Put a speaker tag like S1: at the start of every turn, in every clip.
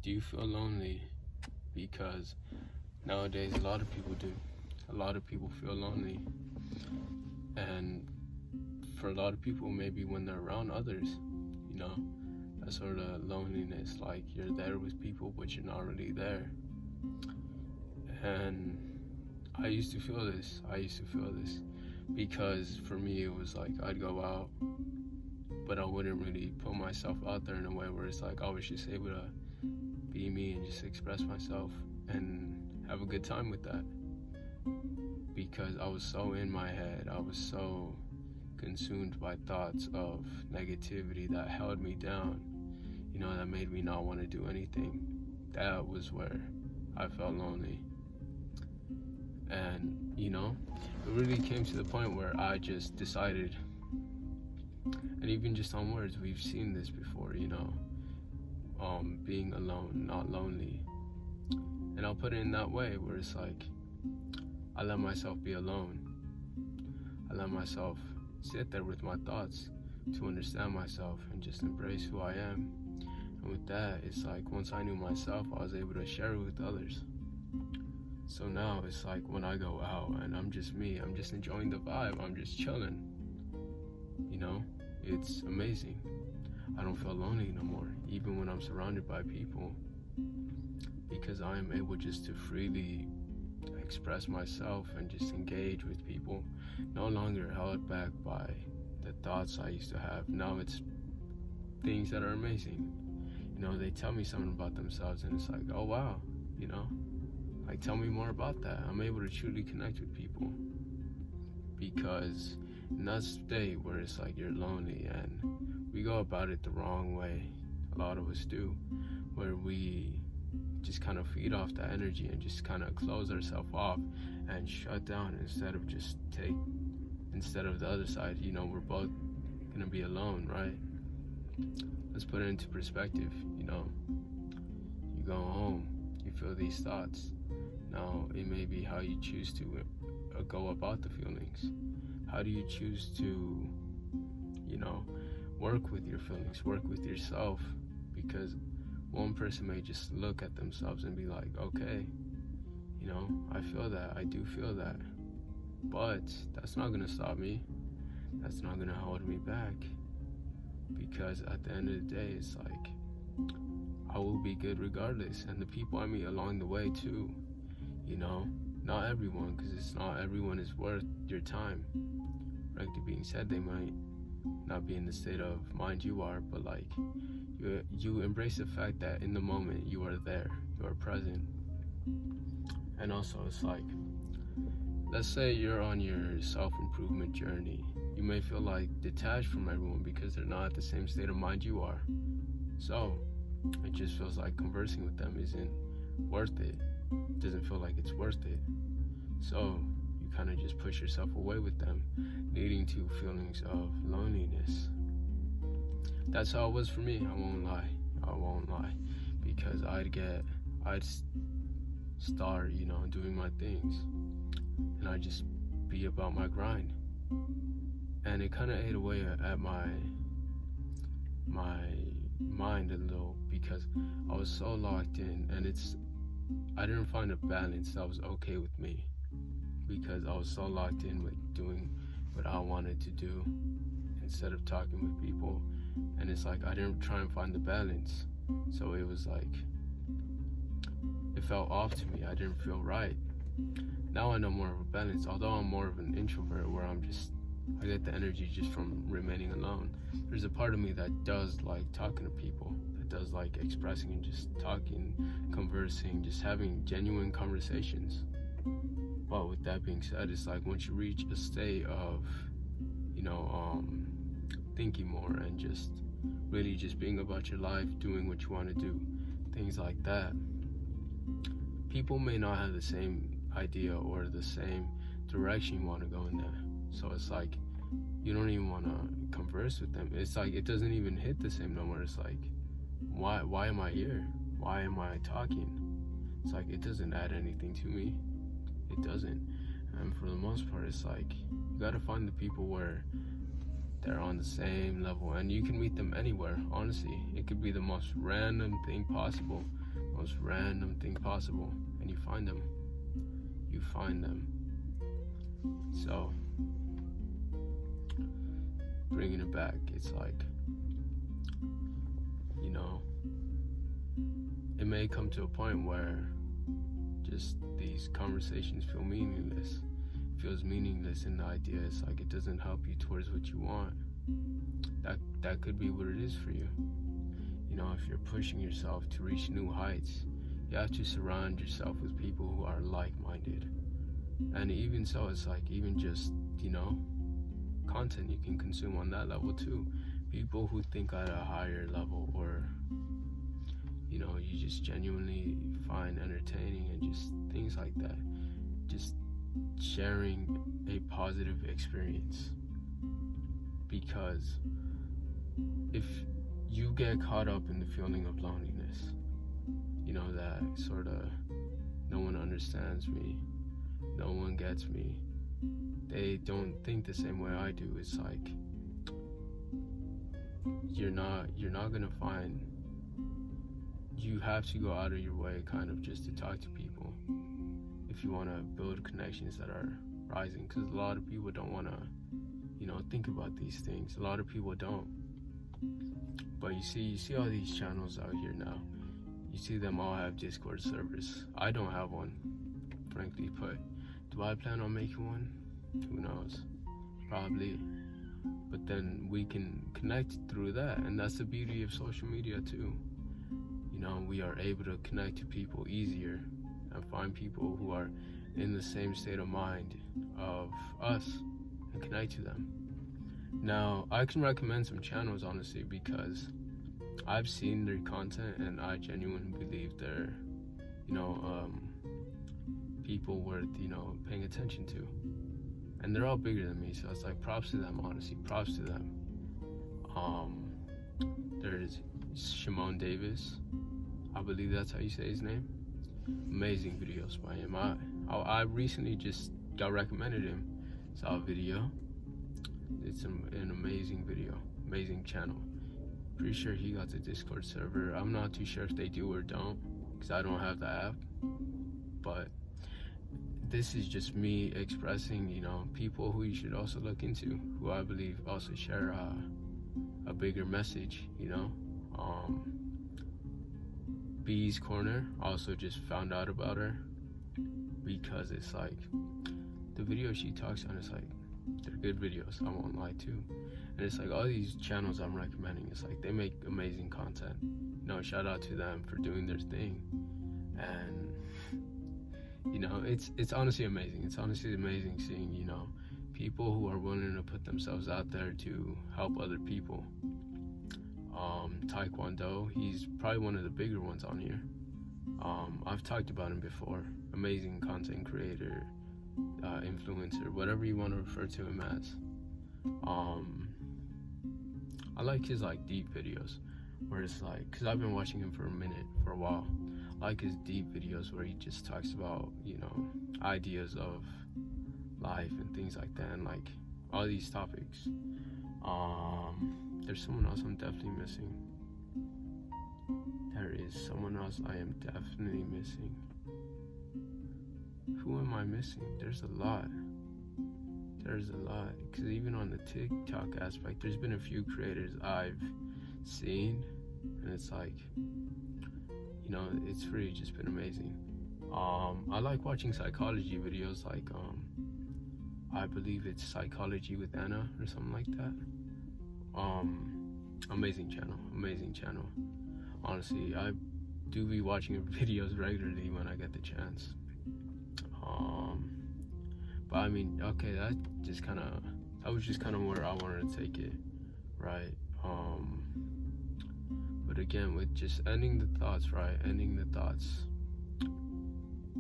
S1: Do you feel lonely? Because nowadays a lot of people do. A lot of people feel lonely. And for a lot of people, maybe when they're around others, you know, that sort of loneliness, like you're there with people, but you're not really there. And I used to feel this. Because for me, it was like I'd go out, but I wouldn't really put myself out there in a way where it's like I was just able to be me and just express myself and have a good time with that. Because I was so in my head, I was so consumed by thoughts of negativity that held me down, that made me not want to do anything. That was where I felt lonely. And, it really came to the point where I just decided, and even just on words, we've seen this before, being alone, not lonely. And I'll put it in that way where it's like, I let myself be alone. I let myself sit there with my thoughts to understand myself and just embrace who I am. And with that, it's like once I knew myself, I was able to share it with others. So now it's like when I go out and I'm just me, I'm just enjoying the vibe, I'm just chilling. It's amazing. I don't feel lonely no more, even when I'm surrounded by people, because I am able just to freely express myself and just engage with people, no longer held back by the thoughts I used to have. Now it's things that are amazing. They tell me something about themselves and it's like, oh wow, like tell me more about that. I'm able to truly connect with people, because in that state where it's like you're lonely and we go about it the wrong way, a lot of us do, where we just kind of feed off that energy and just kind of close ourselves off and shut down instead of the other side, we're both gonna be alone, right? Let's put it into perspective. You go home, you feel these thoughts. Now it may be how you choose to go about the feelings. How do you choose to work with your feelings, work with yourself? Because one person may just look at themselves and be like, okay, I feel that, I do feel that, but that's not gonna stop me. That's not gonna hold me back, because at the end of the day, it's like I will be good regardless, and the people I meet along the way too. Not everyone, because it's not everyone is worth your time. Frankly being said, they might not be in the state of mind you are, but like you embrace the fact that in the moment you are there, you are present. And also it's like, let's say you're on your self-improvement journey. You may feel like detached from everyone because they're not at the same state of mind you are. So it just feels like conversing with them isn't worth it. It doesn't feel like it's worth it. So you kind of just push yourself away with them, leading to feelings of loneliness. That's how it was for me. I won't lie. Because I'd start, doing my things, and I'd just be about my grind. And it kind of ate away at my mind a little, because I was so locked in, and I didn't find a balance that was okay with me, because I was so locked in with doing what I wanted to do instead of talking with people. And it's like I didn't try and find the balance, so it was like it felt off to me. I didn't feel right. Now I know more of a balance, although I'm more of an introvert where I get the energy just from remaining alone. There's a part of me that does like talking to people, that does like expressing and just talking, conversing, just having genuine conversations. But with that being said, it's like once you reach a state of, thinking more and just really just being about your life, doing what you want to do, things like that, people may not have the same idea or the same direction you want to go in there. So it's like you don't even want to converse with them. It's like it doesn't even hit the same no more. It's like, why am I here? Why am I talking? It's like it doesn't add anything to me. It doesn't. And for the most part, it's like you gotta find the people where they're on the same level, and you can meet them anywhere. Honestly, it could be the most random thing possible, and you find them. So bringing it back, it's like, you know, it may come to a point where just these conversations feels meaningless, and the idea is like it doesn't help you towards what you want. That could be what it is for you. You know, if you're pushing yourself to reach new heights, you have to surround yourself with people who are like-minded. And even so, it's like, even just, you know, content you can consume on that level too. People who think at a higher level, or, you know, you just genuinely find entertaining, and just things like that. Just sharing a positive experience. Because if you get caught up in the feeling of loneliness, you know, that sort of, no one understands me, no one gets me, they don't think the same way I do. It's like, you're not gonna find, you have to go out of your way kind of just to talk to people if you want to build connections that are rising, because a lot of people don't want to, you know, think about these things. A lot of people don't. But you see all these channels out here now. You see them all have Discord servers. I don't have one, frankly, but do I plan on making one? Who knows? Probably. But then we can connect through that, and that's the beauty of social media too. You know, we are able to connect to people easier and find people who are in the same state of mind of us and connect to them. Now, I can recommend some channels, honestly, because I've seen their content and I genuinely believe they're, you know, people worth, you know, paying attention to. And they're all bigger than me, so it's like, props to them, honestly, props to them. There's Shimon Davis, I believe that's how you say his name. Amazing videos by him. I recently just got recommended him, saw a video. It's an amazing video, amazing channel. Pretty sure he got the Discord server. I'm not too sure if they do or don't, because I don't have the app. But this is just me expressing, you know, people who you should also look into, who I believe also share a bigger message, you know. Bee's Corner, also just found out about her, because it's like, the videos she talks on, it's like, they're good videos, I won't lie too. And it's like, all these channels I'm recommending, it's like, they make amazing content. You know, shout out to them for doing their thing. And, you know, it's honestly amazing. It's honestly amazing seeing, you know, people who are willing to put themselves out there to help other people. Taekwondo, he's probably one of the bigger ones on here. I've talked about him before. Amazing content creator, influencer, whatever you want to refer to him as. I like his like deep videos, where it's like, because I've been watching him for a while. I like his deep videos where he just talks about, you know, ideas of life and things like that, and like all these topics. There's someone else I'm definitely missing. There is someone else I am definitely missing. Who am I missing? There's a lot. Because even on the TikTok aspect, there's been a few creators I've seen, and it's like, you know, it's really just been amazing. I like watching psychology videos, like I believe it's Psychology with Anna or something like that. Amazing channel. Honestly, I do be watching her videos regularly when I get the chance. But I mean, okay, that was just kind of where I wanted to take it, right? But again, with just ending the thoughts,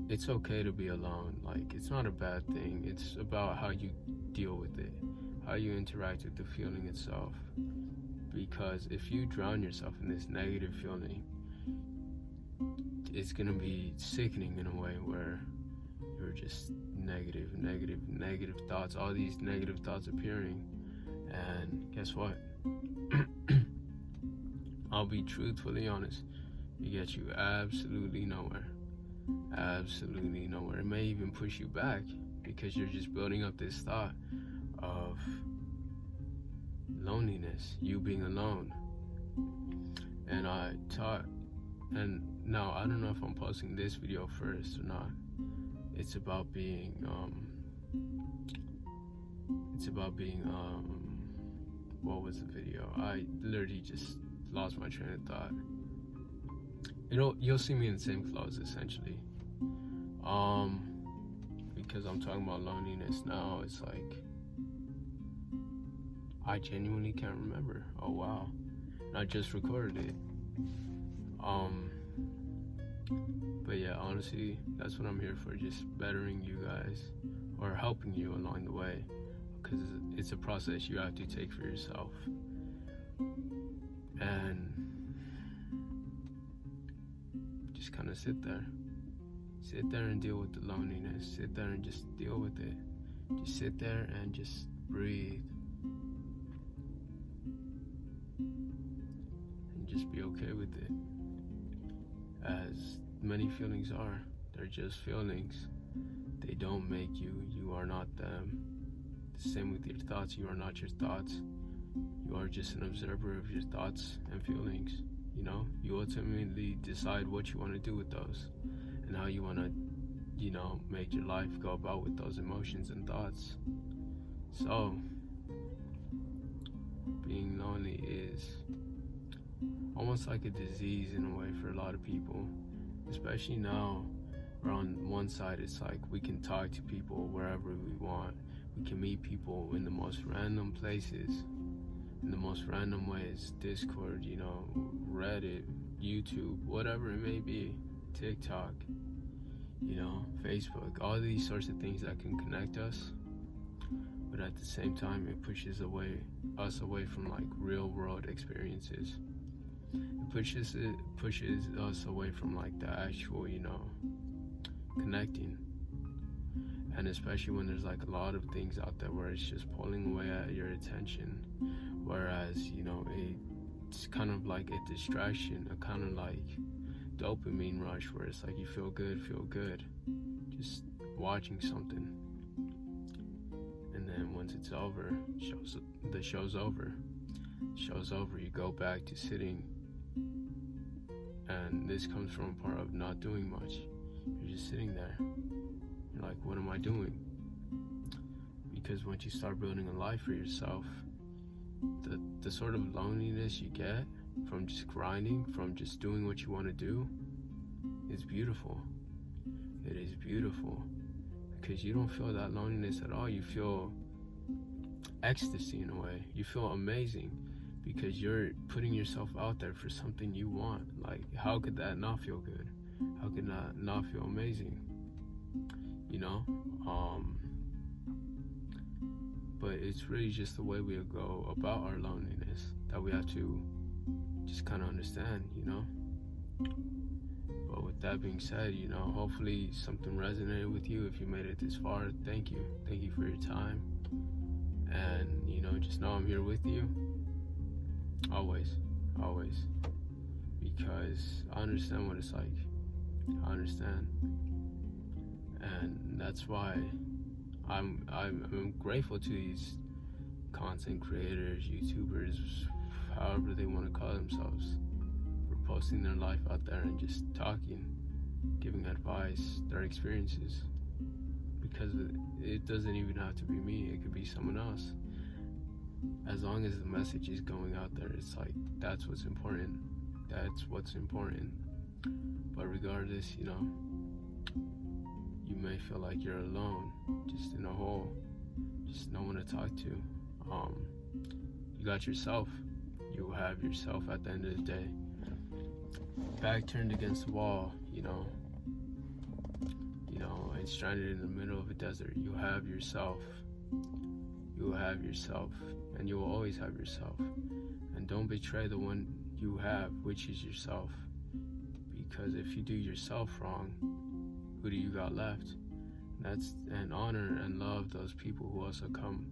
S1: it's okay to be alone. Like, it's not a bad thing. It's about how you deal with it, how you interact with the feeling itself. Because if you drown yourself in this negative feeling, it's gonna be sickening in a way, where you're just negative thoughts, all these negative thoughts appearing, And guess what? I'll be truthfully honest. It gets you absolutely nowhere. Absolutely nowhere. It may even push you back because you're just building up this thought of loneliness, you being alone. And now I don't know if I'm posting this video first or not. It's about being what was the video? I literally just lost my train of thought. You'll see me in the same clothes essentially. Because I'm talking about loneliness now, it's like I genuinely can't remember. Oh wow. And I just recorded it. But yeah, honestly, that's what I'm here for, just bettering you guys or helping you along the way, because it's a process you have to take for yourself. And just kind of sit there and deal with the loneliness. Sit there and just deal with it. Just sit there and just breathe and just be okay with it. As many feelings are, they're just feelings. They don't make you. You are not them. The same with your thoughts. You are not your thoughts. You are just an observer of your thoughts and feelings. You know, you ultimately decide what you want to do with those and how you want to, make your life go about with those emotions and thoughts. So, being lonely is almost like a disease in a way for a lot of people, especially now. Where on one side it's like we can talk to people wherever we want. We can meet people in the most random places, in the most random ways. Discord, Reddit, YouTube, whatever it may be, TikTok, Facebook, all these sorts of things that can connect us. But at the same time, it pushes us away from like real world experiences. It pushes us away from like the actual, connecting. And especially when there's like a lot of things out there where it's just pulling away at your attention, whereas it's kind of like a distraction, a kind of like dopamine rush, where it's like you feel good just watching something, and then once it's over, the show's over, you go back to sitting. And this comes from a part of not doing much. You're just sitting there. You're like, what am I doing? Because once you start building a life for yourself, the sort of loneliness you get from just grinding, from just doing what you want to do, is beautiful. It is beautiful. Because you don't feel that loneliness at all. You feel ecstasy in a way. You feel amazing. Because you're putting yourself out there for something you want. Like, how could that not feel good? How could that not feel amazing? But it's really just the way we go about our loneliness that we have to just kind of understand, But with that being said, hopefully something resonated with you. If you made it this far, thank you. Thank you for your time. And, just know I'm here with you. Always. Because I understand what it's like. I understand. And that's why I'm grateful to these content creators, YouTubers, however they want to call themselves, for posting their life out there and just talking, giving advice, their experiences. Because it doesn't even have to be me, it could be someone else. As long as the message is going out there, it's like, that's what's important. But regardless, you may feel like you're alone, just in a hole, just no one to talk to. You got yourself. You have yourself at the end of the day. Back turned against the wall, and stranded in the middle of a desert. You have yourself. And you will always have yourself. And don't betray the one you have, which is yourself. Because if you do yourself wrong, who do you got left? And honor and love those people who also come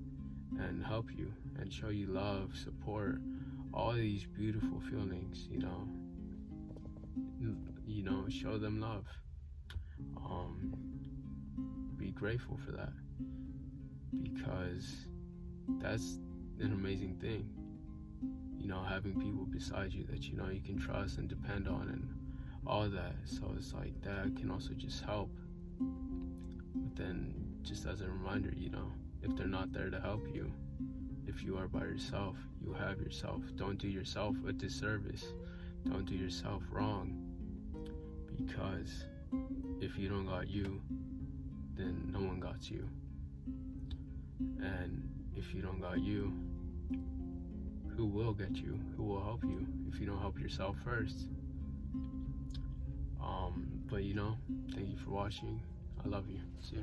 S1: and help you and show you love, support, all these beautiful feelings, show them love. Be grateful for that, because that's an amazing thing. Having people beside you that you can trust and depend on and all that. So it's like that can also just help. But then, just as a reminder, if they're not there to help you, if you are by yourself, you have yourself. Don't do yourself a disservice. Don't do yourself wrong, because if you don't got you, then no one got you. And if you don't got you, who will get you? Who will help you if you don't help yourself first? But thank you for watching. I love you. See ya.